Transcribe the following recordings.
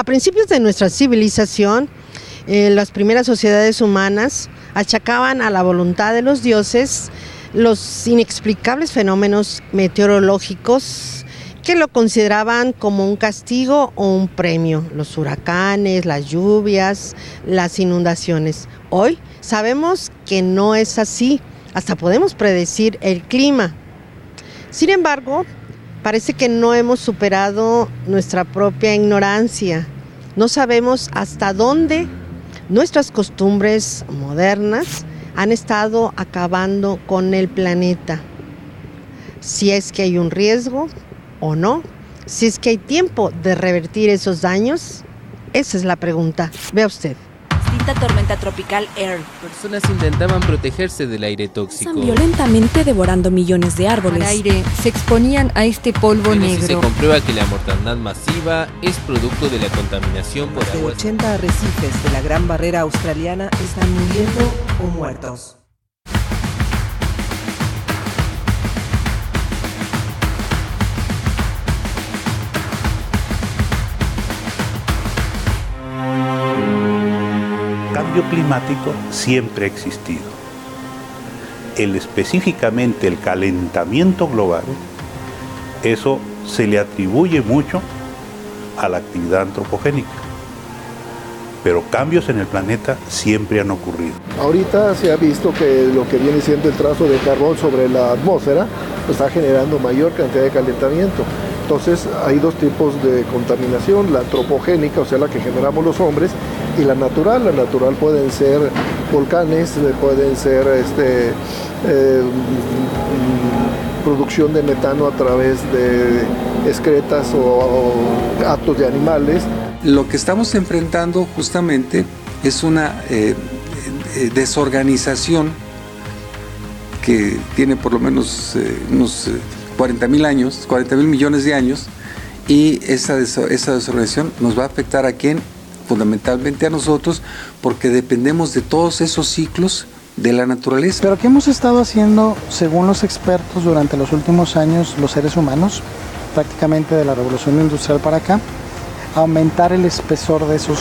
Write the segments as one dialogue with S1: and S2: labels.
S1: A principios de nuestra civilización, las primeras sociedades humanas achacaban a la voluntad de los dioses los inexplicables fenómenos meteorológicos que lo consideraban como un castigo o un premio, los huracanes, las lluvias, las inundaciones. Hoy sabemos que no es así, hasta podemos predecir el clima. Sin embargo, parece que no hemos superado nuestra propia ignorancia. No sabemos hasta dónde nuestras costumbres modernas han estado acabando con el planeta. Si es que hay un riesgo o no, si es que hay tiempo de revertir esos daños, esa es la pregunta. Vea usted.
S2: Extinta tormenta tropical Earl.
S3: Personas intentaban protegerse del aire tóxico.
S2: Están violentamente devorando millones de árboles.
S4: Al aire se exponían a este polvo
S3: Pero
S4: negro.
S3: si se comprueba que la mortandad masiva es producto de la contaminación por
S5: Más de
S3: agua.
S5: 80 arrecifes de la Gran Barrera Australiana están muriendo o muertos.
S6: El cambio climático siempre ha existido. Específicamente el calentamiento global, eso se le atribuye mucho a la actividad antropogénica. Pero cambios en el planeta siempre han ocurrido.
S7: Ahorita se ha visto que lo que viene siendo el trazo de carbón sobre la atmósfera está generando mayor cantidad de calentamiento. Entonces hay dos tipos de contaminación, la antropogénica, o sea, la que generamos los hombres, y la natural. La natural pueden ser volcanes, pueden ser producción de metano a través de excretas o actos de animales.
S8: Lo que estamos enfrentando justamente es una desorganización que tiene por lo menos unos 40,000 años, 40,000 millones de años, y esa desorganización nos va a afectar a quién, fundamentalmente a nosotros, porque dependemos de todos esos ciclos de la naturaleza.
S9: Pero ¿qué hemos estado haciendo, según los expertos, durante los últimos años, los seres humanos, prácticamente de la revolución industrial para acá? Aumentar el espesor de esos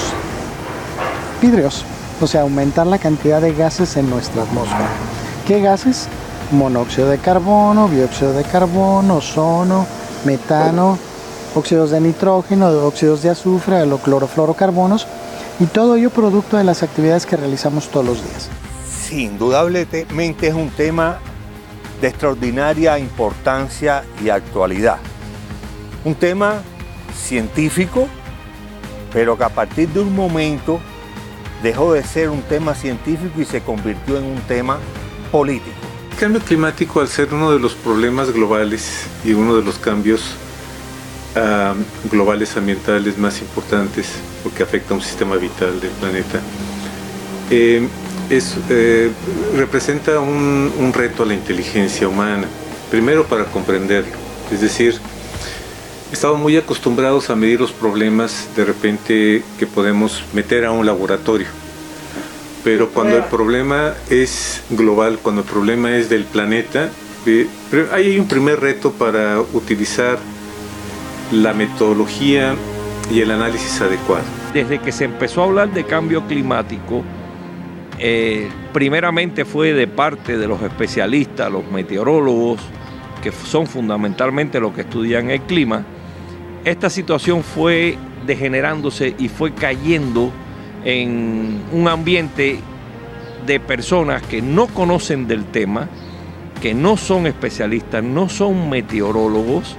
S9: vidrios, o sea, aumentar la cantidad de gases en nuestra atmósfera. ¿Qué gases? Monóxido de carbono, dióxido de carbono, ozono, metano, óxidos de nitrógeno, óxidos de azufre, clorofluorocarbonos, y todo ello producto de las actividades que realizamos todos los días.
S10: Sí, indudablemente es un tema de extraordinaria importancia y actualidad. Un tema científico, pero que a partir de un momento dejó de ser un tema científico y se convirtió en un tema político.
S11: El cambio climático, al ser uno de los problemas globales y uno de los cambios globales ambientales más importantes, porque afecta a un sistema vital del planeta, representa un reto a la inteligencia humana, primero para comprenderlo, es decir, estamos muy acostumbrados a medir los problemas de repente que podemos meter a un laboratorio, pero cuando el problema es global, cuando el problema es del planeta, hay un primer reto para utilizar la metodología y el análisis adecuado.
S12: Desde que se empezó a hablar de cambio climático, primeramente fue de parte de los especialistas, los meteorólogos, que son fundamentalmente los que estudian el clima. Esta situación fue degenerándose y fue cayendo en un ambiente de personas que no conocen del tema, que no son especialistas, no son meteorólogos,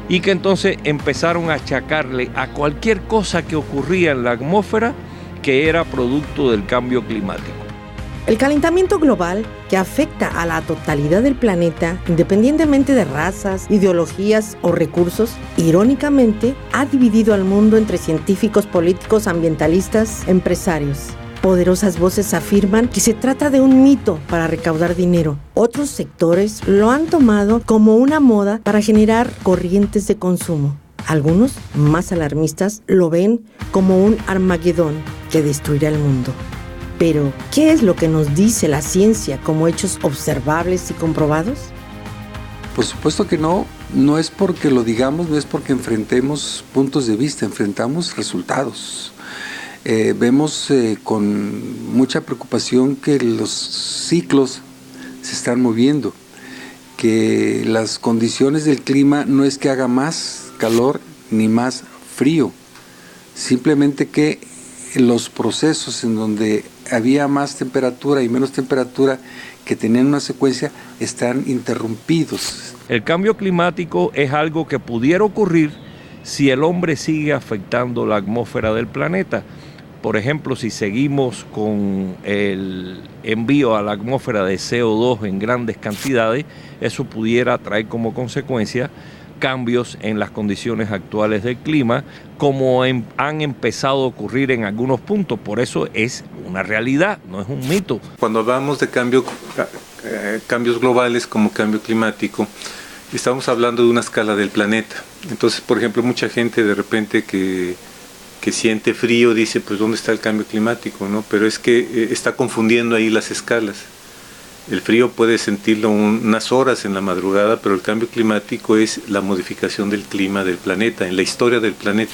S12: y que entonces empezaron a achacarle a cualquier cosa que ocurría en la atmósfera que era producto del cambio climático.
S1: El calentamiento global, que afecta a la totalidad del planeta, independientemente de razas, ideologías o recursos, irónicamente, ha dividido al mundo entre científicos, políticos, ambientalistas, empresarios. Poderosas voces afirman que se trata de un mito para recaudar dinero. Otros sectores lo han tomado como una moda para generar corrientes de consumo. Algunos, más alarmistas, lo ven como un Armagedón que destruirá el mundo. Pero, ¿qué es lo que nos dice la ciencia como hechos observables y comprobados?
S8: Por supuesto que no, no es porque lo digamos, no es porque enfrentemos puntos de vista, enfrentamos resultados. Vemos con mucha preocupación que los ciclos se están moviendo, que las condiciones del clima no es que haga más calor ni más frío, simplemente que los procesos en donde había más temperatura y menos temperatura que tenían una secuencia están interrumpidos.
S12: El cambio climático es algo que pudiera ocurrir si el hombre sigue afectando la atmósfera del planeta. Por ejemplo, si seguimos con el envío a la atmósfera de CO2 en grandes cantidades, eso pudiera traer como consecuencia cambios en las condiciones actuales del clima, como han empezado a ocurrir en algunos puntos. Por eso es una realidad, no es un mito.
S11: Cuando hablamos de cambios globales como cambio climático, estamos hablando de una escala del planeta. Entonces, por ejemplo, mucha gente de repente que siente frío dice, pues ¿dónde está el cambio climático? ¿No? Pero es que está confundiendo ahí las escalas. El frío puede sentirlo unas horas en la madrugada, pero el cambio climático es la modificación del clima del planeta, en la historia del planeta.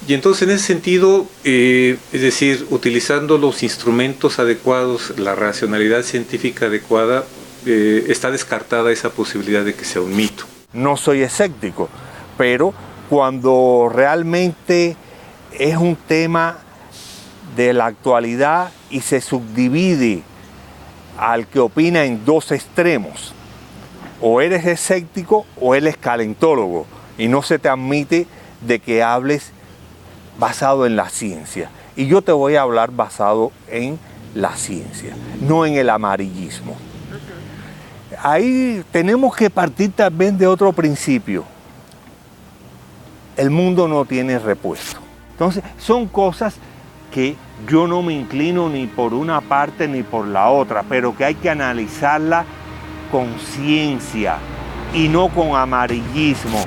S11: Y entonces en ese sentido, es decir, utilizando los instrumentos adecuados, la racionalidad científica adecuada, está descartada esa posibilidad de que sea un mito.
S10: No soy escéptico, pero cuando realmente es un tema de la actualidad y se subdivide al que opina en dos extremos, o eres escéptico o eres calentólogo, y no se te admite de que hables basado en la ciencia. Y yo te voy a hablar basado en la ciencia, no en el amarillismo. Ahí tenemos que partir también de otro principio. El mundo no tiene repuesto. Entonces, son cosas que yo no me inclino ni por una parte ni por la otra, pero que hay que analizarla con ciencia y no con amarillismo.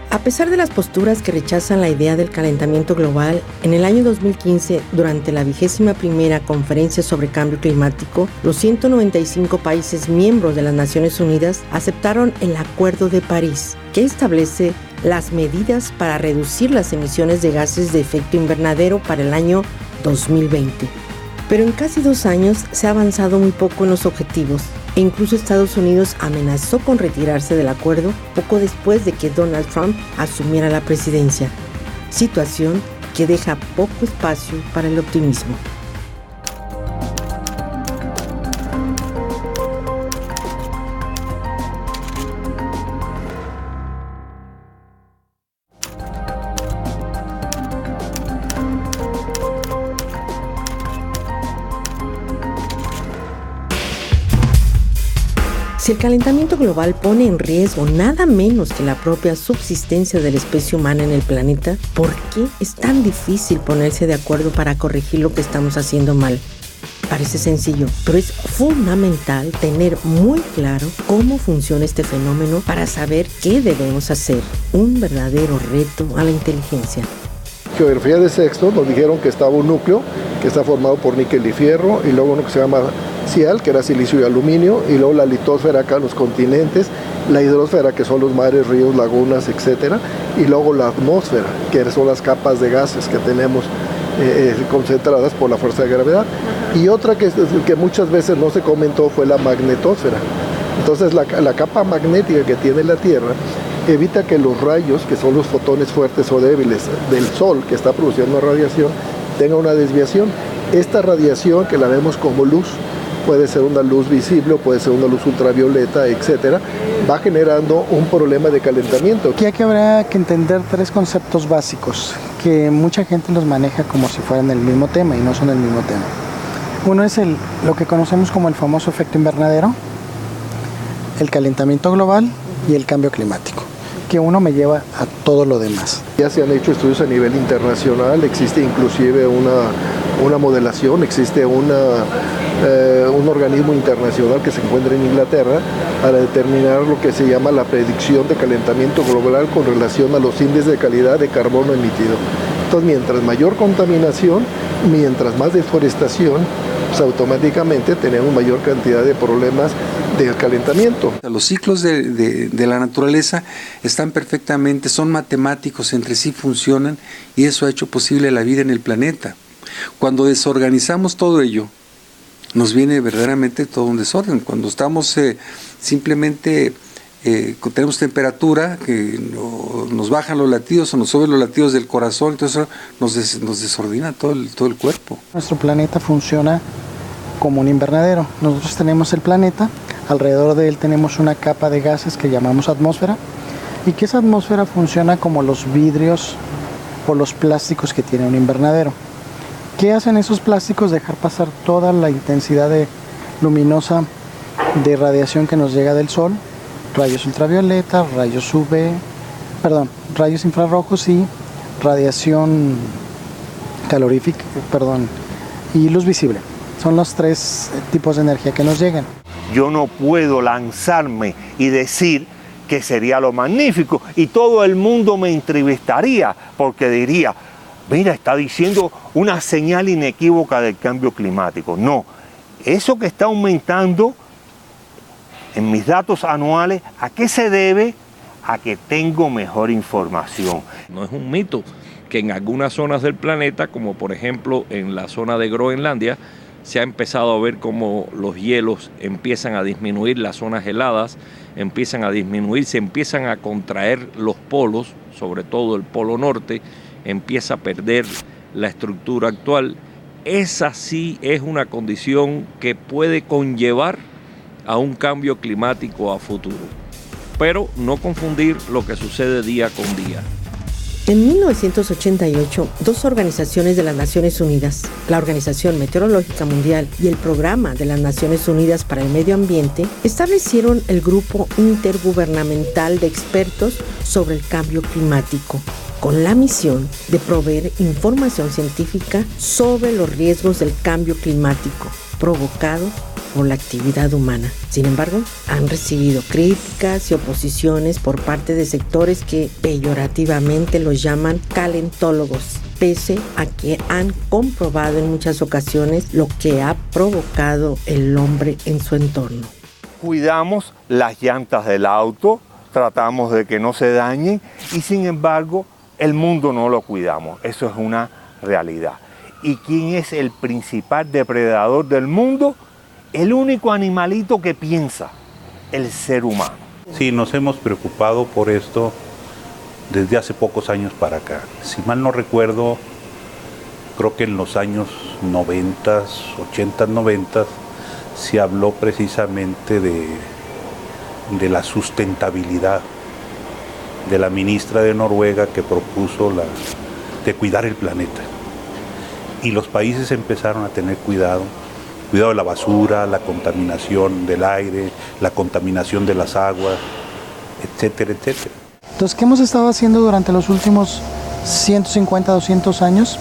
S1: A pesar de las posturas que rechazan la idea del calentamiento global, en el año 2015, durante la 21ª Conferencia sobre Cambio Climático, los 195 países miembros de las Naciones Unidas aceptaron el Acuerdo de París, que establece las medidas para reducir las emisiones de gases de efecto invernadero para el año 2020. Pero en casi 2 años se ha avanzado muy poco en los objetivos, e incluso Estados Unidos amenazó con retirarse del acuerdo poco después de que Donald Trump asumiera la presidencia, situación que deja poco espacio para el optimismo. Si el calentamiento global pone en riesgo nada menos que la propia subsistencia de la especie humana en el planeta, ¿por qué es tan difícil ponerse de acuerdo para corregir lo que estamos haciendo mal? Parece sencillo, pero es fundamental tener muy claro cómo funciona este fenómeno para saber qué debemos hacer. Un verdadero reto a la inteligencia.
S7: Geografía de Sexto nos dijeron que estaba un núcleo que está formado por níquel y fierro, y luego uno que se llama Cial, que era silicio y aluminio, y luego la litosfera acá, los continentes, la hidrosfera, que son los mares, ríos, lagunas, etcétera, y luego la atmósfera, que son las capas de gases que tenemos concentradas por la fuerza de gravedad. Y otra que muchas veces no se comentó fue la magnetosfera. Entonces la capa magnética que tiene la Tierra evita que los rayos, que son los fotones fuertes o débiles del Sol, que está produciendo radiación, tenga una desviación. Esta radiación, que la vemos como luz, puede ser una luz visible, puede ser una luz ultravioleta, etcétera, va generando un problema de calentamiento.
S9: Aquí habrá que entender 3 conceptos básicos que mucha gente los maneja como si fueran el mismo tema, y no son el mismo tema. Uno es lo que conocemos como el famoso efecto invernadero, el calentamiento global y el cambio climático, que uno me lleva a todo lo demás.
S7: Ya se han hecho estudios a nivel internacional, existe inclusive una modelación, existe un organismo internacional que se encuentra en Inglaterra para determinar lo que se llama la predicción de calentamiento global con relación a los índices de calidad de carbono emitido. Entonces, mientras mayor contaminación, mientras más deforestación, pues automáticamente tenemos mayor cantidad de problemas del calentamiento.
S8: Los ciclos de la naturaleza están perfectamente, son matemáticos, entre sí funcionan y eso ha hecho posible la vida en el planeta. Cuando desorganizamos todo ello, nos viene verdaderamente todo un desorden. Cuando estamos simplemente, tenemos temperatura, que nos bajan los latidos o nos suben los latidos del corazón, entonces nos desordena todo el cuerpo.
S9: Nuestro planeta funciona como un invernadero. Nosotros tenemos el planeta, alrededor de él tenemos una capa de gases que llamamos atmósfera, y que esa atmósfera funciona como los vidrios o los plásticos que tiene un invernadero. ¿Qué hacen esos plásticos? Dejar pasar toda la intensidad luminosa de radiación que nos llega del sol, rayos ultravioleta, rayos infrarrojos y radiación calorífica, y luz visible. Son los tres tipos de energía que nos llegan.
S10: Yo no puedo lanzarme y decir que sería lo magnífico y todo el mundo me entrevistaría porque diría, mira, está diciendo una señal inequívoca del cambio climático. No, eso que está aumentando en mis datos anuales, ¿a qué se debe? A que tengo mejor información.
S12: No es un mito que en algunas zonas del planeta, como por ejemplo en la zona de Groenlandia, se ha empezado a ver cómo los hielos empiezan a disminuir, las zonas heladas empiezan a disminuir, se empiezan a contraer los polos, sobre todo el polo norte, empieza a perder la estructura actual. Esa sí es una condición que puede conllevar a un cambio climático a futuro. Pero no confundir lo que sucede día con día.
S1: En 1988, dos organizaciones de las Naciones Unidas, la Organización Meteorológica Mundial y el Programa de las Naciones Unidas para el Medio Ambiente, establecieron el Grupo Intergubernamental de Expertos sobre el Cambio Climático, con la misión de proveer información científica sobre los riesgos del cambio climático provocado por la actividad humana. Sin embargo, han recibido críticas y oposiciones por parte de sectores que peyorativamente los llaman calentólogos, pese a que han comprobado en muchas ocasiones lo que ha provocado el hombre en su entorno.
S10: Cuidamos las llantas del auto, tratamos de que no se dañen y sin embargo el mundo no lo cuidamos. Eso es una realidad. ¿Y quién es el principal depredador del mundo? El único animalito que piensa, el ser humano.
S6: Sí, nos hemos preocupado por esto desde hace pocos años para acá. Si mal no recuerdo, creo que en los años 90, 80, 90, se habló precisamente de la sustentabilidad de la ministra de Noruega que propuso de cuidar el planeta. Y los países empezaron a tener cuidado de la basura, la contaminación del aire, la contaminación de las aguas, etcétera, etcétera.
S9: Entonces, ¿qué hemos estado haciendo durante los últimos 150, 200 años?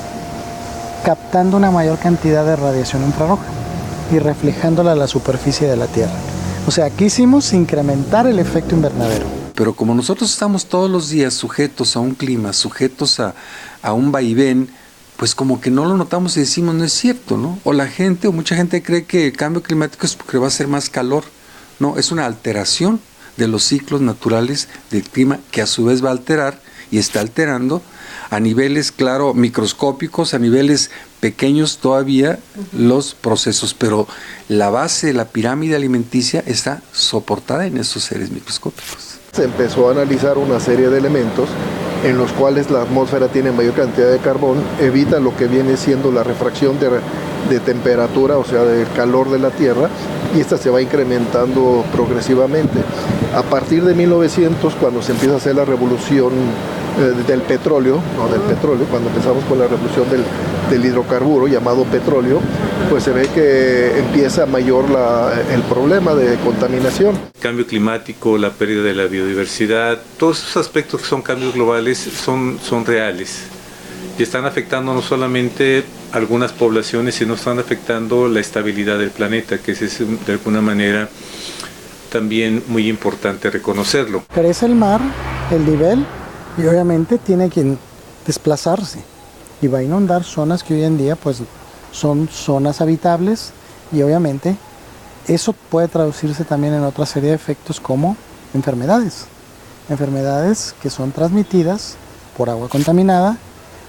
S9: Captando una mayor cantidad de radiación infrarroja y reflejándola a la superficie de la Tierra. O sea, quisimos incrementar el efecto invernadero.
S8: Pero como nosotros estamos todos los días sujetos a un clima, sujetos a un vaivén, pues como que no lo notamos y decimos, no es cierto, ¿no? O mucha gente cree que el cambio climático es porque va a ser más calor. No, es una alteración de los ciclos naturales del clima que a su vez va a alterar y está alterando a niveles, claro, microscópicos, a niveles pequeños todavía los procesos, pero la base, la pirámide alimenticia está soportada en esos seres microscópicos.
S7: Se empezó a analizar una serie de elementos en los cuales la atmósfera tiene mayor cantidad de carbón, evita lo que viene siendo la refracción de temperatura, o sea, del calor de la Tierra, y esta se va incrementando progresivamente. A partir de 1900, cuando se empieza a hacer la revolución del petróleo, cuando empezamos con la revolución del hidrocarburo llamado petróleo, pues se ve que empieza mayor el problema de contaminación.
S11: El cambio climático, la pérdida de la biodiversidad, todos esos aspectos que son cambios globales son reales y están afectando no solamente algunas poblaciones, sino están afectando la estabilidad del planeta, que es de alguna manera también muy importante reconocerlo.
S9: Crece el mar, el nivel, y obviamente tiene que desplazarse. y va a inundar zonas que hoy en día pues son zonas habitables, y obviamente eso puede traducirse también en otra serie de efectos como enfermedades que son transmitidas por agua contaminada,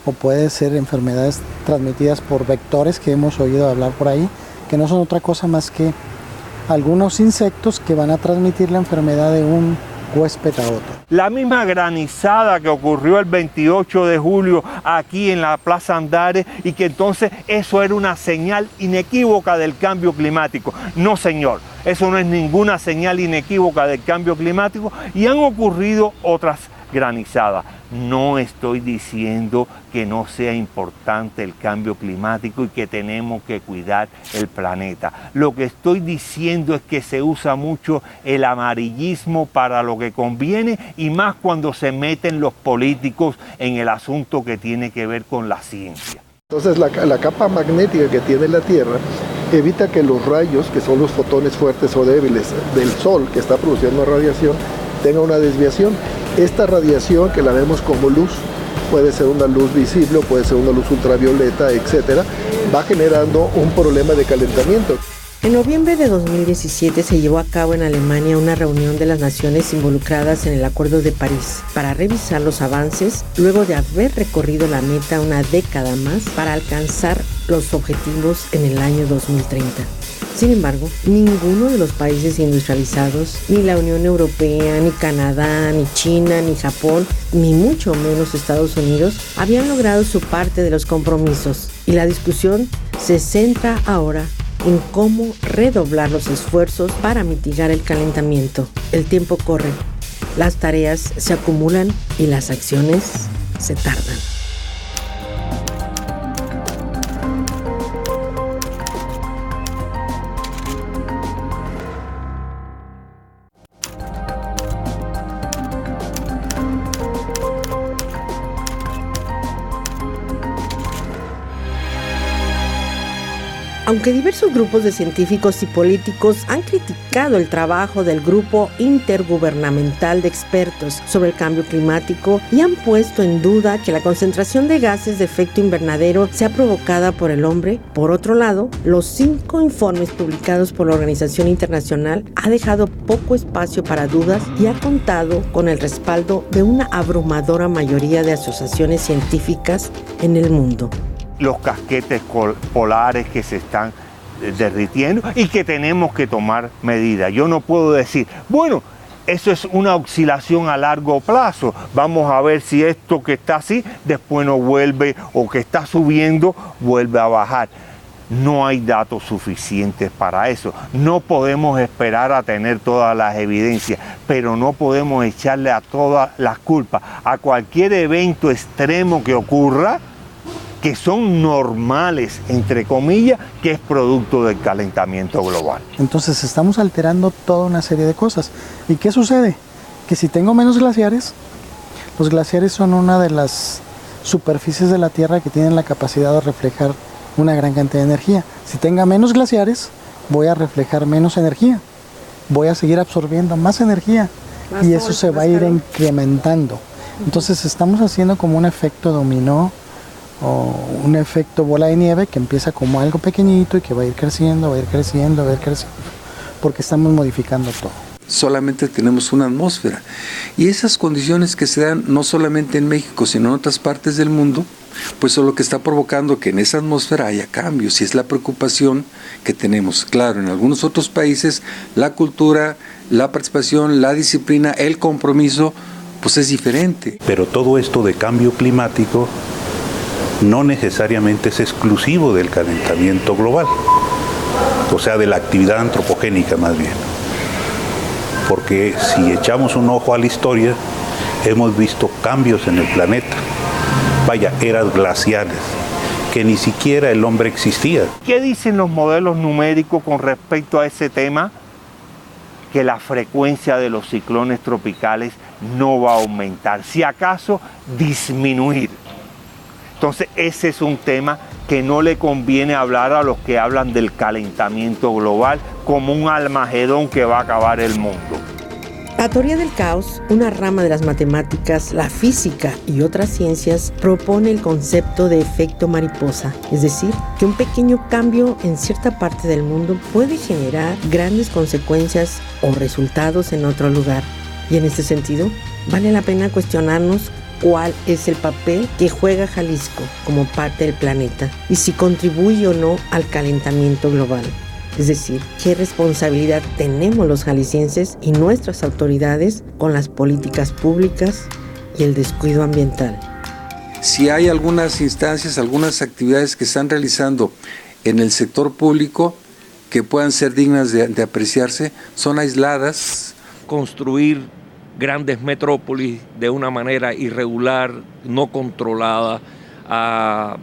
S9: o puede ser enfermedades transmitidas por vectores que hemos oído hablar por ahí, que no son otra cosa más que algunos insectos que van a transmitir la enfermedad de un huésped a otro.
S10: La misma granizada que ocurrió el 28 de julio aquí en la Plaza Andares, y que entonces eso era una señal inequívoca del cambio climático. No, señor, eso no es ninguna señal inequívoca del cambio climático, y han ocurrido otras granizadas. No estoy diciendo que no sea importante el cambio climático y que tenemos que cuidar el planeta. Lo que estoy diciendo es que se usa mucho el amarillismo para lo que conviene, y más cuando se meten los políticos en el asunto que tiene que ver con la ciencia.
S7: Entonces la capa magnética que tiene la Tierra evita que los rayos, que son los fotones fuertes o débiles del Sol que está produciendo radiación, tenga una desviación. Esta radiación, que la vemos como luz, puede ser una luz visible o puede ser una luz ultravioleta, etcétera, va generando un problema de calentamiento.
S1: En noviembre de 2017 se llevó a cabo en Alemania una reunión de las naciones involucradas en el Acuerdo de París para revisar los avances luego de haber recorrido la meta una década más para alcanzar los objetivos en el año 2030. Sin embargo, ninguno de los países industrializados, ni la Unión Europea, ni Canadá, ni China, ni Japón, ni mucho menos Estados Unidos, habían logrado su parte de los compromisos. Y la discusión se centra ahora en cómo redoblar los esfuerzos para mitigar el calentamiento. El tiempo corre, las tareas se acumulan y las acciones se tardan. Aunque diversos grupos de científicos y políticos han criticado el trabajo del Grupo Intergubernamental de Expertos sobre el Cambio Climático y han puesto en duda que la concentración de gases de efecto invernadero sea provocada por el hombre, por otro lado, los 5 informes publicados por la Organización Internacional ha dejado poco espacio para dudas y ha contado con el respaldo de una abrumadora mayoría de asociaciones científicas en el mundo.
S10: Los casquetes polares que se están derritiendo y que tenemos que tomar medidas. Yo no puedo decir, bueno, eso es una oscilación a largo plazo, vamos a ver si esto que está así después no vuelve, o que está subiendo vuelve a bajar. No hay datos suficientes para eso. No podemos esperar a tener todas las evidencias, pero no podemos echarle a todas las culpas a cualquier evento extremo que ocurra, que son normales, entre comillas, que es producto del calentamiento global.
S9: Entonces estamos alterando toda una serie de cosas. ¿Y qué sucede? Que si tengo menos glaciares, los glaciares son una de las superficies de la Tierra que tienen la capacidad de reflejar una gran cantidad de energía. Si tenga menos glaciares, voy a reflejar menos energía. Voy a seguir absorbiendo más energía y eso se va a ir incrementando. Entonces estamos haciendo como un efecto dominó, o un efecto bola de nieve que empieza como algo pequeñito y que va a ir creciendo, va a ir creciendo, va a ir creciendo, porque estamos modificando todo.
S8: Solamente tenemos una atmósfera, y esas condiciones que se dan no solamente en México, sino en otras partes del mundo, pues son lo que está provocando que en esa atmósfera haya cambios, y es la preocupación que tenemos. Claro, en algunos otros países la cultura, la participación, la disciplina, el compromiso, pues es diferente.
S6: Pero todo esto de cambio climático no necesariamente es exclusivo del calentamiento global, o sea, de la actividad antropogénica más bien. Porque si echamos un ojo a la historia, hemos visto cambios en el planeta. Vaya, eras glaciales, que ni siquiera el hombre existía.
S10: ¿Qué dicen los modelos numéricos con respecto a ese tema? Que la frecuencia de los ciclones tropicales no va a aumentar, si acaso disminuir. Entonces ese es un tema que no le conviene hablar a los que hablan del calentamiento global como un Armagedón que va a acabar el mundo.
S1: La teoría del caos, una rama de las matemáticas, la física y otras ciencias, propone el concepto de efecto mariposa, es decir, que un pequeño cambio en cierta parte del mundo puede generar grandes consecuencias o resultados en otro lugar. Y en este sentido, vale la pena cuestionarnos cuál es el papel que juega Jalisco como parte del planeta y si contribuye o no al calentamiento global. Es decir, qué responsabilidad tenemos los jaliscienses y nuestras autoridades con las políticas públicas y el descuido ambiental.
S8: Si hay algunas instancias, algunas actividades que están realizando en el sector público que puedan ser dignas de apreciarse, son aisladas.
S12: Construir grandes metrópolis de una manera irregular, no controlada, a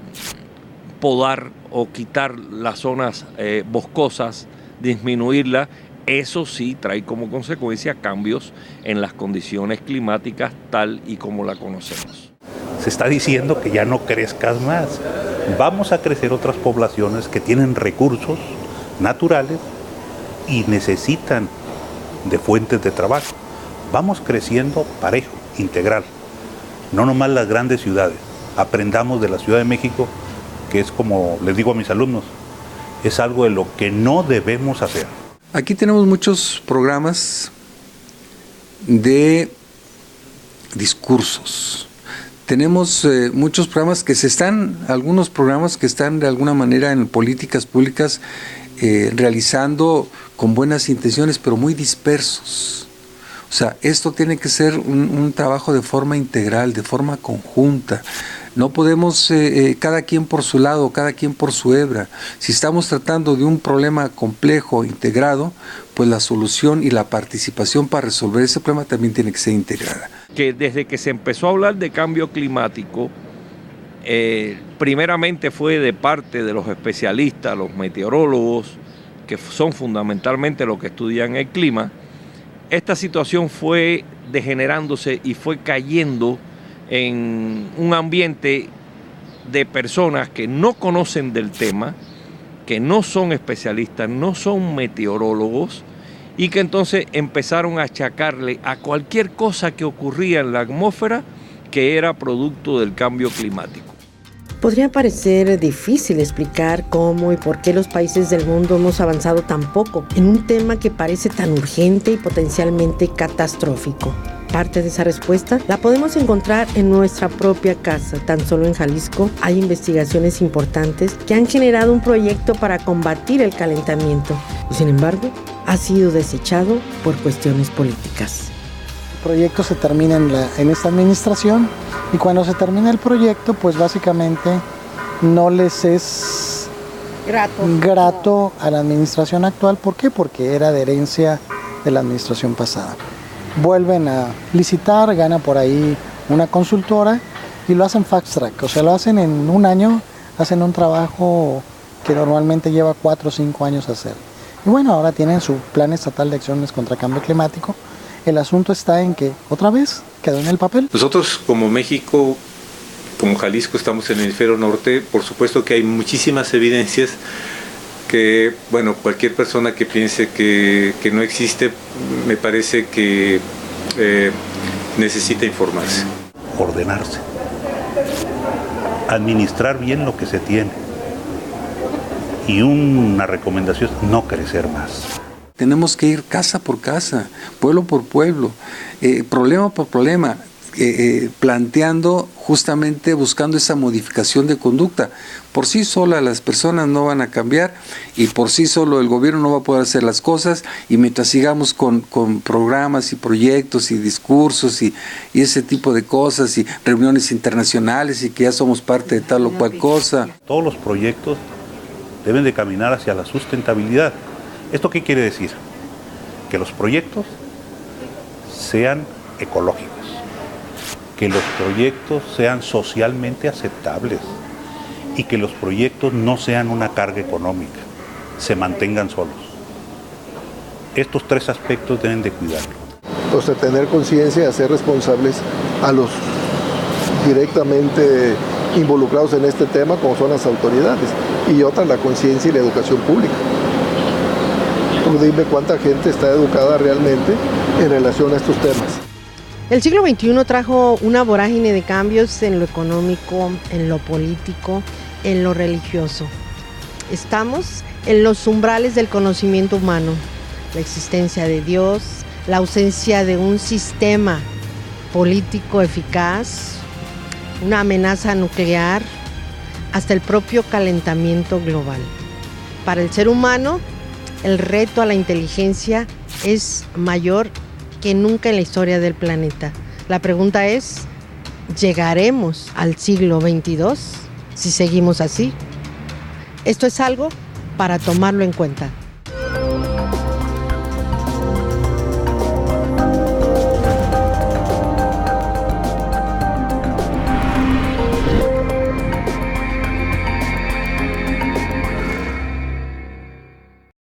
S12: podar o quitar las zonas boscosas, disminuirlas, eso sí trae como consecuencia cambios en las condiciones climáticas tal y como la conocemos.
S6: Se está diciendo que ya no crezcas más. Vamos a crecer otras poblaciones que tienen recursos naturales y necesitan de fuentes de trabajo. Vamos creciendo parejo, integral. No nomás las grandes ciudades. Aprendamos de la Ciudad de México, que es como les digo a mis alumnos, es algo de lo que no debemos hacer.
S8: Aquí tenemos muchos programas de discursos. Tenemos muchos programas algunos programas que están de alguna manera en políticas públicas realizando con buenas intenciones, pero muy dispersos. O sea, esto tiene que ser un trabajo de forma integral, de forma conjunta. No podemos cada quien por su lado, cada quien por su hebra. Si estamos tratando de un problema complejo, integrado, pues la solución y la participación para resolver ese problema también tiene que ser integrada.
S12: Que desde que se empezó a hablar de cambio climático, primeramente fue de parte de los especialistas, los meteorólogos, que son fundamentalmente los que estudian el clima. Esta situación fue degenerándose y fue cayendo en un ambiente de personas que no conocen del tema, que no son especialistas, no son meteorólogos, y que entonces empezaron a achacarle a cualquier cosa que ocurría en la atmósfera que era producto del cambio climático.
S1: Podría parecer difícil explicar cómo y por qué los países del mundo hemos avanzado tan poco en un tema que parece tan urgente y potencialmente catastrófico. Parte de esa respuesta la podemos encontrar en nuestra propia casa. Tan solo en Jalisco hay investigaciones importantes que han generado un proyecto para combatir el calentamiento y sin embargo ha sido desechado por cuestiones políticas.
S9: El proyecto se termina en esta administración y cuando se termina el proyecto pues básicamente no les es grato a la administración actual. ¿Por qué? Porque era de herencia de la administración pasada. Vuelven a licitar, gana por ahí una consultora y lo hacen fast track, o sea, lo hacen en un año, hacen un trabajo que normalmente lleva 4 o 5 años hacer. Y bueno, ahora tienen su plan estatal de acciones contra el cambio climático. El asunto está en que otra vez quedó en el papel.
S11: Nosotros como México, como Jalisco, estamos en el hemisferio norte, por supuesto que hay muchísimas evidencias que, bueno, cualquier persona que piense que no existe, me parece que necesita informarse.
S6: Ordenarse, administrar bien lo que se tiene y una recomendación, no crecer más.
S8: Tenemos que ir casa por casa, pueblo por pueblo, problema por problema, planteando justamente, buscando esa modificación de conducta. Por sí sola las personas no van a cambiar y por sí solo el gobierno no va a poder hacer las cosas, y mientras sigamos con programas y proyectos y discursos y ese tipo de cosas y reuniones internacionales y que ya somos parte de tal o cual cosa.
S6: Todos los proyectos deben de caminar hacia la sustentabilidad. ¿Esto qué quiere decir? Que los proyectos sean ecológicos, que los proyectos sean socialmente aceptables y que los proyectos no sean una carga económica, se mantengan solos. Estos 3 aspectos deben de cuidarlo.
S7: Entonces, tener conciencia y hacer responsables a los directamente involucrados en este tema, como son las autoridades, y otra, la conciencia y la educación pública. Tú dime cuánta gente está educada realmente en relación a estos temas.
S1: El siglo XXI trajo una vorágine de cambios en lo económico, en lo político, en lo religioso. Estamos en los umbrales del conocimiento humano, la existencia de Dios, la ausencia de un sistema político eficaz, una amenaza nuclear, hasta el propio calentamiento global. Para el ser humano, el reto a la inteligencia es mayor que nunca en la historia del planeta. La pregunta es, ¿llegaremos al siglo XXII si seguimos así? Esto es algo para tomarlo en cuenta.